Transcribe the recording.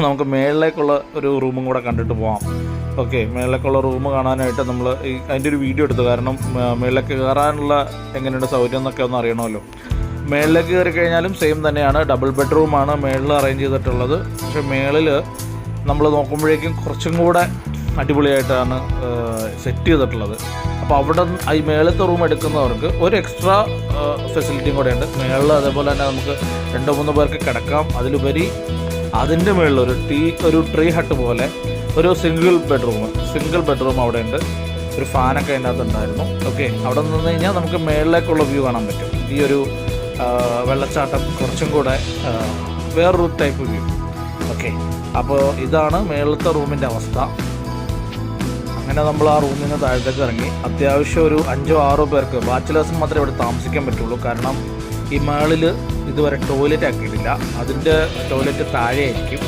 നമുക്ക് മേളിലേക്കുള്ള ഒരു റൂമും കൂടെ കണ്ടിട്ട് പോകാം. ഓക്കെ, മേളിലേക്കുള്ള റൂം കാണാനായിട്ട് നമ്മൾ അതിൻ്റെ ഒരു വീഡിയോ എടുത്തു. കാരണം മേളിലേക്ക് കയറാനുള്ള എങ്ങനെയുണ്ട് സൗകര്യം എന്നൊക്കെ ഒന്ന് അറിയണമല്ലോ. മേളിലേക്ക് കയറി കഴിഞ്ഞാലും സെയിം തന്നെയാണ്, ഡബിൾ ബെഡ്റൂമാണ് മേളിൽ അറേഞ്ച് ചെയ്തിട്ടുള്ളത്. പക്ഷേ മേളിൽ നമ്മൾ നോക്കുമ്പോഴേക്കും കുറച്ചും കൂടെ അടിപൊളിയായിട്ടാണ് സെറ്റ് ചെയ്തിട്ടുള്ളത്. അപ്പോൾ അവിടെ ഈ മേളത്തെ റൂം എടുക്കുന്നവർക്ക് ഒരു എക്സ്ട്രാ ഫെസിലിറ്റിയും കൂടെ ഉണ്ട് മേളിൽ. അതേപോലെ തന്നെ നമുക്ക് 2-3 പേർക്ക് കിടക്കാം. അതിലുപരി അതിൻ്റെ മേളിൽ ഒരു ട്രീ ഹട്ട് പോലെ ഒരു സിംഗിൾ ബെഡ്റൂം അവിടെ ഉണ്ട്. ഒരു ഫാനൊക്കെ അതിൻ്റെ അകത്തുണ്ടായിരുന്നു. ഓക്കെ, അവിടെ നിന്ന് കഴിഞ്ഞാൽ നമുക്ക് മേളിലേക്കുള്ള വ്യൂ കാണാൻ പറ്റും. ഈ ഒരു വെള്ളച്ചാട്ടം കുറച്ചും കൂടെ വേറൊരു ടൈപ്പ് വ്യൂ. ഓക്കെ, അപ്പോൾ ഇതാണ് മേളത്തെ റൂമിൻ്റെ അവസ്ഥ. അങ്ങനെ നമ്മൾ ആ റൂമിൽ നിന്ന് താഴത്തേക്ക് ഇറങ്ങി. അത്യാവശ്യം ഒരു 5-6 പേർക്ക്, ബാച്ചിലേഴ്സിന് മാത്രമേ ഇവിടെ താമസിക്കാൻ പറ്റുള്ളൂ. കാരണം ഈ മേളിൽ ഇതുവരെ ടോയ്ലറ്റ് ആക്കിയിട്ടില്ല. അതിൻ്റെ ടോയ്ലറ്റ് താഴെ ആയിരിക്കും.